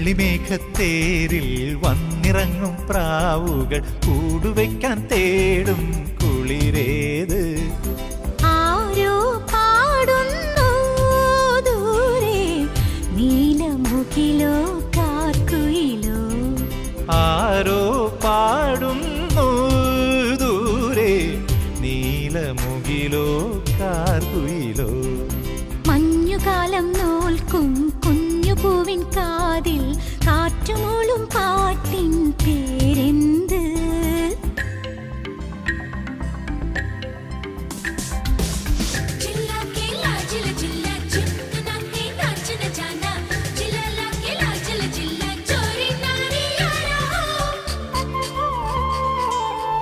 വെള്ളിമേഘത്തേരിൽ വന്നിറങ്ങും പ്രാവുകൾ കൂടുവയ്ക്കാൻ തേടും കുളിരേത്. ആരോ പാടുന്നു ദൂരെ നീലമുകിലോ കാർക്കുയിലോ. ആരോ പാടുന്നു ദൂരെ നീലമുകിലോ കാർക്കുയിലോ. മഞ്ഞുകാലം നോൽക്കും കുഞ്ഞുപൂവിൻ